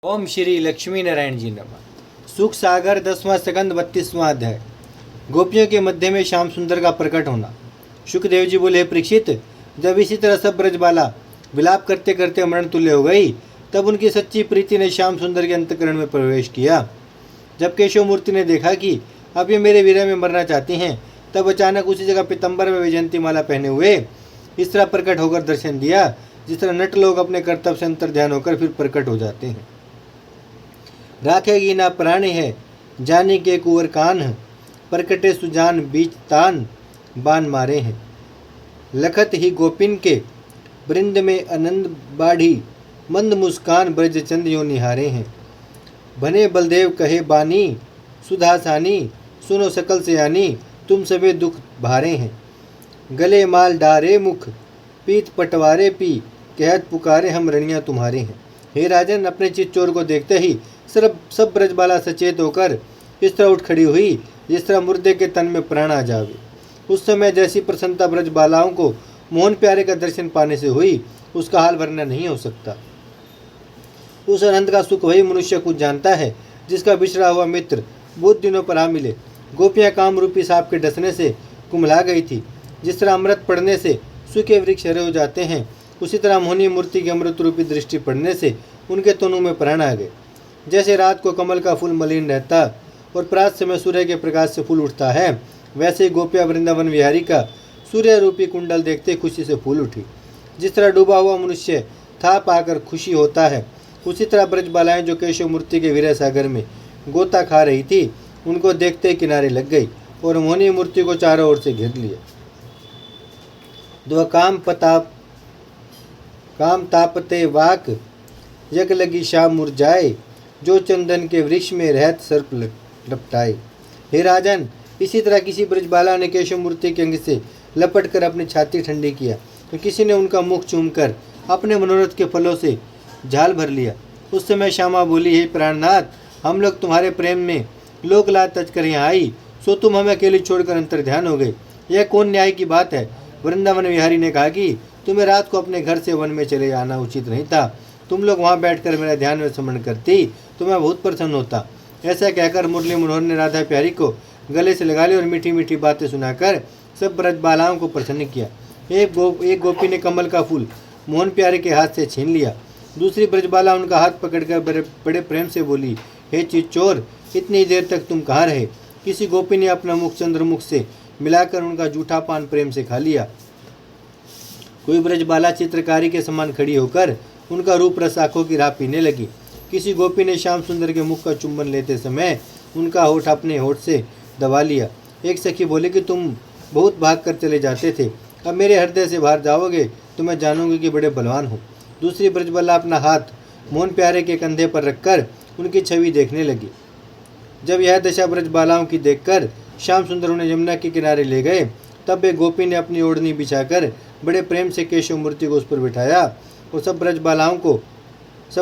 ओम श्री लक्ष्मी नारायण जी नमः। सुख सागर 10वां स्कंद 32वां अध्याय। गोपियों के मध्य में श्याम सुंदर का प्रकट होना। शुकदेव जी बोले, परीक्षित, जब इसी तरह सब ब्रजबाला विलाप करते करते मरण तुल्य हो गई, तब उनकी सच्ची प्रीति ने श्याम सुंदर के अंतकरण में प्रवेश किया। जब केशव मूर्ति ने देखा कि अब ये मेरे विरह में मरना चाहती हैं, तब अचानक उसी जगह पीतम्बर में वैजयंती माला पहने हुए इस तरह प्रकट होकर दर्शन दिया, जिस तरह नट लोग अपने कर्तव्य से अंतर ध्यान होकर फिर प्रकट हो जाते हैं। राखेगी ना प्राणी है जानी के कुंवर कान, प्रकटे सुजान बीच तान बान मारे हैं। लखत ही गोपिन के वृंद में आनंद बाढ़ी, मंद मुस्कान ब्रज चंद यो निहारे हैं। बने बलदेव कहे बानी सुधासानी, सुनो सकल से आनी तुम सबे दुख भारे हैं। गले माल डारे मुख पीत पटवारे पी, कहत पुकारे हम रणिया तुम्हारे हैं। हे राजन, अपने चित चोर को देखते ही सब ब्रजबाला सचेत होकर इस तरह उठ खड़ी हुई जिस तरह मुर्दे के तन में प्राण आ जावे। उस समय जैसी प्रसन्नता ब्रजबालाओं को मोहन प्यारे का दर्शन पाने से हुई, उसका हाल वर्णन नहीं हो सकता। उस आनंद का सुख वही मनुष्य कुछ जानता है जिसका बिछड़ा हुआ मित्र बहुत दिनों पर आ मिले। गोपियां काम रूपी सांप के डसने से कुमला गई थी। जिस तरह अमृत पड़ने से सूखे वृक्ष हरे हो जाते हैं, उसी तरह मोहनी मूर्ति की अमृत रूपी दृष्टि पड़ने से उनके तनु में प्राण आ गए। जैसे रात को कमल का फूल मलिन रहता और प्रात समय सूर्य के प्रकाश से फूल उठता है, वैसे ही गोपिया वृंदावन विहारी का सूर्य रूपी कुंडल देखते खुशी से फूल उठी। जिस तरह डूबा हुआ मनुष्य था पाकर खुशी होता है, उसी तरह ब्रजबालाएं जो केशव मूर्ति के वीर सागर में गोता खा रही थी, उनको देखते किनारे लग गई और मोहनी मूर्ति को चारों ओर से घेर लिया। दो काम तापते वाक यक लगी शाम मुरझाए, जो चंदन के वृक्ष में रहत सर्प लपटाए। हे राजन, इसी तरह किसी ब्रजबाला ने केशव मूर्ति के अंग से लपट कर अपनी छाती ठंडी किया, तो किसी ने उनका मुख चूमकर अपने मनोरथ के फलों से झाल भर लिया। उस समय श्यामा बोली, हे प्राणनाथ, हम लोग तुम्हारे प्रेम में लोकलाज तज कर यहाँ आई, सो तुम हमें अकेले छोड़कर अंतर ध्यान हो गए। यह कौन न्याय की बात है। वृंदावन विहारी ने कहा कि तुम्हें रात को अपने घर से वन में चले आना उचित नहीं था। तुम लोग वहाँ बैठकर मेरा ध्यान में स्मरण करती तो मैं बहुत प्रसन्न होता। ऐसा कहकर मुरली मनोहर ने राधा प्यारी को गले से लगा लिया और मीठी मीठी बातें सुनाकर सब ब्रजबालाओं को प्रसन्न किया। एक गोपी ने कमल का फूल मोहन प्यारे के हाथ से छीन लिया। दूसरी ब्रजबाला उनका हाथ पकड़कर बड़े प्रेम से बोली, हे चिच्चोर, इतनी देर तक तुम कहाँ रहे। किसी गोपी ने अपना मुख चंद्रमुख से मिलाकर उनका जूठा पान प्रेम से खा लिया। कोई ब्रजबाला चित्रकारी के समान खड़ी होकर उनका रूप रस आंखों की राह पीने लगी। किसी गोपी ने श्याम सुंदर के मुख का चुंबन लेते समय उनका होठ अपने होठ से दबा लिया। एक सखी बोली कि तुम बहुत भाग कर चले जाते थे, अब मेरे हृदय से बाहर जाओगे तो मैं जानूंगी कि बड़े बलवान हो। दूसरी ब्रजबाला अपना हाथ मोहन प्यारे के कंधे पर रखकर उनकी छवि देखने लगी। जब यह दशा ब्रजबालाओं की देखकर श्याम सुंदर उन्हें यमुना के किनारे ले गए, तब एक गोपी ने अपनी ओढ़नी बिछाकर बड़े प्रेम से केशव मूर्ति को उस पर बिठाया और सब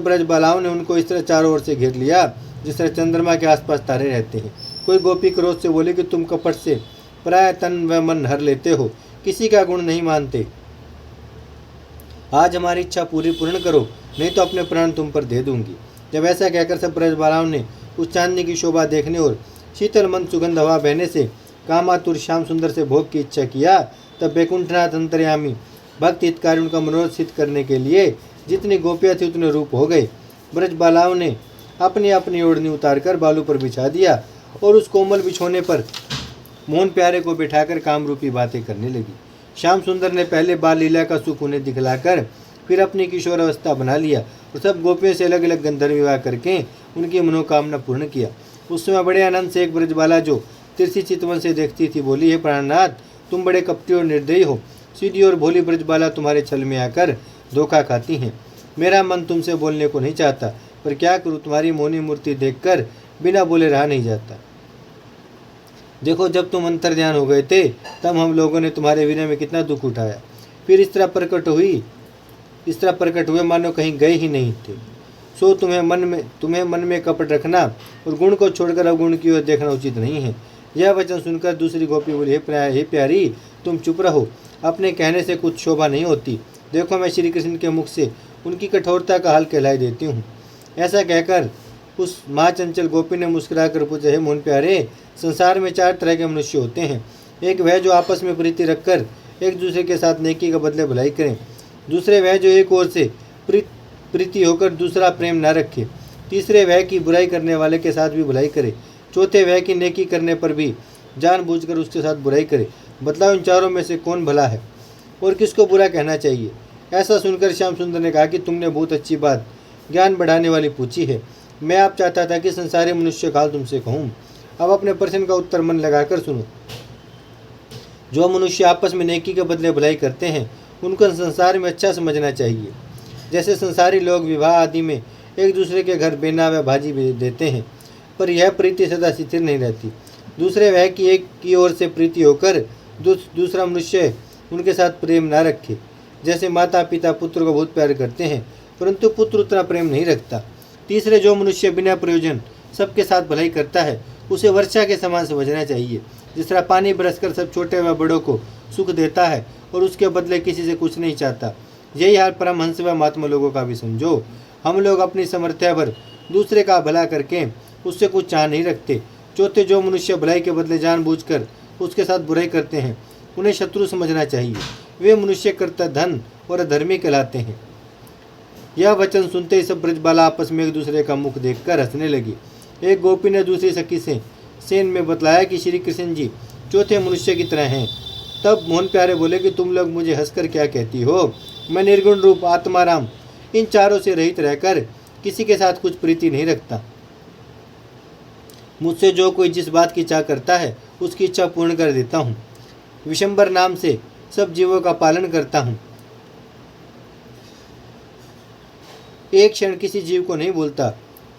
ब्रजबालाओं ने उनको इस तरह चारों ओर से घेर लिया जिस तरह चंद्रमा के आसपास तारे रहते हैं। कोई गोपी क्रोध से बोली कि तुम कपट से प्राय तन व मन हर लेते हो, किसी का गुण नहीं मानते। आज हमारी इच्छा पूर्ण करो, नहीं तो अपने प्राण तुम पर दे दूंगी। जब ऐसा कहकर सब ब्रजबालाओं ने उस चांदनी की शोभा देखने और शीतल मन सुगंध हवा बहने से कामातुर श्याम सुंदर से भोग की इच्छा किया, तब बैकुंठनाथ अंतर्यामी भक्त हितकारी उनका मनोरथ सिद्ध करने के लिए जितनी गोपियाँ थी उतने रूप हो गए। ब्रजबालाओं ने अपनी अपनी ओढ़नी उतारकर बालू पर बिछा दिया और उस कोमल बिछोने पर मोहन प्यारे को बिठाकर काम रूपी बातें करने लगी। श्याम सुंदर ने पहले बाल लीला का सुख उन्हें दिखलाकर फिर अपनी किशोर अवस्था बना लिया और सब गोपियों से अलग अलग गंधर्व विवाह करके उनकी मनोकामना पूर्ण किया। उस समय बड़े आनंद से एक ब्रजबाला जो तिरछी चितवन से देखती थी बोली, हे प्राणनाथ, तुम बड़े कपटी और निर्दयी हो। सीधी और भोली ब्रजबाला तुम्हारे छल में आकर धोखा खाती हैं। मेरा मन तुमसे बोलने को नहीं चाहता, पर क्या करूं, तुम्हारी मोहनी मूर्ति देखकर बिना बोले रहा नहीं जाता। देखो, जब तुम अंतर्ध्यान हो गए थे तब हम लोगों ने तुम्हारे विनय में कितना दुख उठाया, फिर इस तरह प्रकट हुए मानो कहीं गए ही नहीं थे। सो तुम्हें मन में कपट रखना और गुण को छोड़कर अवगुण की ओर देखना उचित नहीं है। यह वचन सुनकर दूसरी गोपी बोली, हे प्यारी, तुम चुप रहो, अपने कहने से कुछ शोभा नहीं होती। देखो, मैं श्री कृष्ण के मुख से उनकी कठोरता का हाल कहलाई देती हूँ। ऐसा कहकर उस महाचंचल गोपी ने मुस्कुराकर पूछा, हे मोहन प्यारे, संसार में 4 तरह के मनुष्य होते हैं। एक वह जो आपस में प्रीति रखकर एक दूसरे के साथ नेकी के बदले भलाई करें। दूसरे वह जो एक ओर से प्रीति होकर दूसरा प्रेम न रखे। तीसरे वह की बुराई करने वाले के साथ भी भलाई करे। चौथे वह की नेकी करने पर भी जानबूझकर उसके साथ बुराई करे। बतलाओ इन चारों में से कौन भला है और किसको बुरा कहना चाहिए। ऐसा सुनकर श्याम सुंदर ने कहा कि तुमने बहुत अच्छी बात ज्ञान बढ़ाने वाली पूछी है। मैं आप चाहता था कि संसारी मनुष्य का हाल तुमसे कहूँ। अब अपने प्रश्न का उत्तर मन लगाकर सुनो। जो मनुष्य आपस में नेकी के बदले भलाई करते हैं उनको संसार में अच्छा समझना चाहिए। जैसे संसारी लोग विवाह आदि में एक दूसरे के घर बेना व भाजी देते हैं, पर यह प्रीति सदा स्थिर नहीं रहती। दूसरे वह की एक की ओर से प्रीति होकर दूसरा मनुष्य उनके साथ प्रेम न रखे। जैसे माता पिता पुत्र को बहुत प्यार करते हैं परंतु पुत्र उतना प्रेम नहीं रखता। तीसरे जो मनुष्य बिना प्रयोजन सबके साथ भलाई करता है उसे वर्षा के समान समझना चाहिए। जिस तरह पानी बरसकर सब छोटे व बड़ों को सुख देता है और उसके बदले किसी से कुछ नहीं चाहता, यही हाल परमहंस व महात्मा लोगों का भी समझो। हम लोग अपनी समर्थ्या भर दूसरे का भला करके उससे कुछ चाह नहीं रखते। चौथे जो मनुष्य भलाई के बदले जानबूझकर उसके साथ बुराई करते हैं उन्हें शत्रु समझना चाहिए। वे मनुष्य करता धन और अधर्मी कहलाते हैं। यह वचन सुनते ही सब ब्रजबाला आपस में एक दूसरे का मुख देखकर हंसने लगी। एक गोपी ने दूसरी सखी से सेन में बतलाया कि श्री कृष्ण जी चौथे मनुष्य की तरह हैं। तब मोहन प्यारे बोले कि तुम लोग मुझे हंसकर क्या कहती हो। मैं निर्गुण रूप आत्माराम इन चारों से रहित रहकर किसी के साथ कुछ प्रीति नहीं रखता। मुझसे जो कोई जिस बात की चाह करता है उसकी इच्छा पूर्ण कर देता हूँ। विशंबर नाम से सब जीवों का पालन करता हूँ। एक क्षण किसी जीव को नहीं बोलता।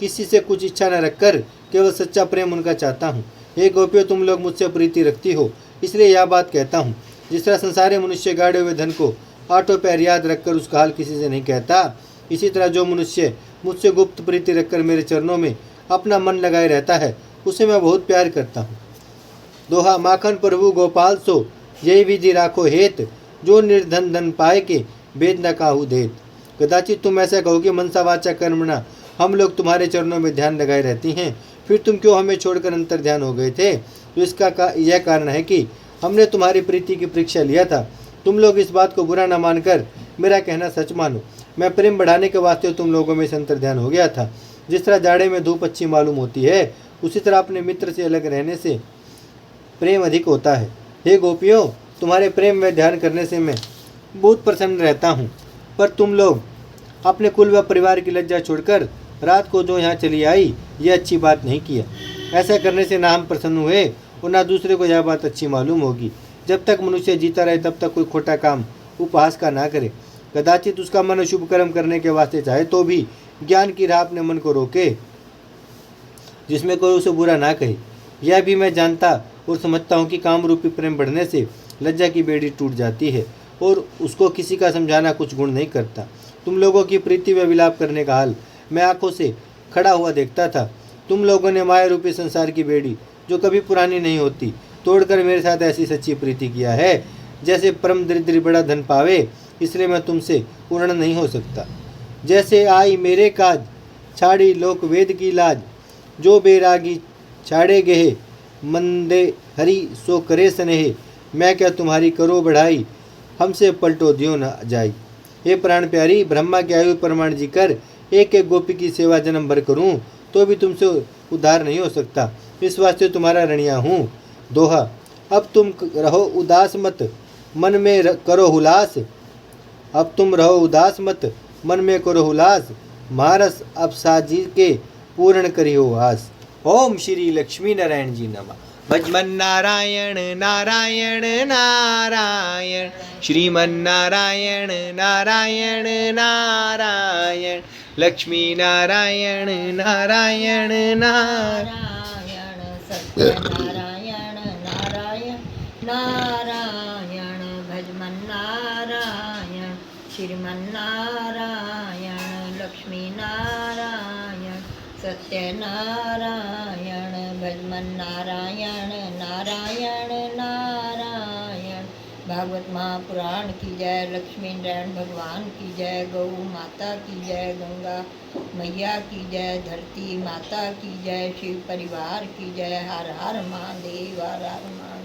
किसी से कुछ इच्छा न रखकर केवल सच्चा प्रेम उनका चाहता हूँ। हे गोपियों, तुम लोग मुझसे प्रीति रखती हो इसलिए यह बात कहता हूँ। जिस तरह संसारी मनुष्य गाड़े हुए धन को आठों पैर याद रखकर उसका हाल किसी से नहीं कहता, इसी तरह जो मनुष्य मुझसे गुप्त प्रीति रखकर मेरे चरणों में अपना मन लगाए रहता है उसे मैं बहुत प्यार करता हूँ। दोहा माखन प्रभु गोपाल सो यही विधि राखो हेत, जो निर्धन धन पाए के भेद न काहू देत। कदाचित तुम ऐसा कहोगे मनसा वाचा कर्मणा हम लोग तुम्हारे चरणों में ध्यान लगाए रहती हैं, फिर तुम क्यों हमें छोड़कर अंतर ध्यान हो गए थे। तो इसका यह कारण है कि हमने तुम्हारी प्रीति की परीक्षा लिया था। तुम लोग इस बात को बुरा न मानकर मेरा कहना सच मानो। मैं प्रेम बढ़ाने के वास्ते तुम लोगों में से अंतर ध्यान हो गया था। जिस तरह जाड़े में धूप अच्छी मालूम होती है उसी तरह अपने मित्र से अलग रहने से प्रेम अधिक होता है। हे गोपियों, तुम्हारे प्रेम में ध्यान करने से मैं बहुत प्रसन्न रहता हूँ, पर तुम लोग अपने कुल व परिवार की लज्जा छोड़कर रात को जो यहाँ चली आई यह अच्छी बात नहीं किया। ऐसा करने से ना हम प्रसन्न हुए और ना दूसरे को यह बात अच्छी मालूम होगी। जब तक मनुष्य जीता रहे तब तक कोई खोटा काम उपहास का ना करे। कदाचित उसका मन शुभ कर्म करने के वास्ते चाहे तो भी ज्ञान की राह अपने मन को रोके जिसमें कोई उसे बुरा ना कहे। यह भी मैं जानता और समझता हूँ कि काम रूपी प्रेम बढ़ने से लज्जा की बेड़ी टूट जाती है और उसको किसी का समझाना कुछ गुण नहीं करता। तुम लोगों की प्रीति व विलाप करने का हाल मैं आंखों से खड़ा हुआ देखता था। तुम लोगों ने माया रूपी संसार की बेड़ी जो कभी पुरानी नहीं होती तोड़कर मेरे साथ ऐसी सच्ची प्रीति किया है जैसे परम दरिद्री बड़ा धन पावे, इसलिए मैं तुमसे पूर्ण नहीं हो सकता। जैसे आई मेरे काज छाड़ी लोक वेद की लाज, जो बेरागी छाड़े गहे मंदे हरि सो करे स्नेह। मैं क्या तुम्हारी करो बढ़ाई हमसे पलटो दियो न जाई। हे प्राण प्यारी, ब्रह्मा के आयु प्रमाण जी कर एक एक गोपी की सेवा जन्म भर करूं तो भी तुमसे उद्धार नहीं हो सकता। इस वास्ते तुम्हारा रणिया हूँ। दोहा अब तुम रहो उदास मत मन में करो हुलास। अब तुम रहो उदास मत मन में करो हुलास। मारस अब साजी के पूर्ण करियो आस। ओम श्री लक्ष्मी नारायण जी नमः। भजमन नारायण नारायण नारायण श्रीमन नारायण नारायण नारायण लक्ष्मी नारायण नारायण नारायण सत्यनारायण नारायण नारायण भजमन नारायण श्रीमन नारायण लक्ष्मी नारायण सत्यनारायण भजमन नारायण नारायण नारायण भागवत महापुराण की जय, लक्ष्मी नारायण भगवान की जय, गौ माता की जय, गंगा मैया की जय, धरती माता की जय, शिव परिवार की जय। हर हर महादेव, हर हर महादेव।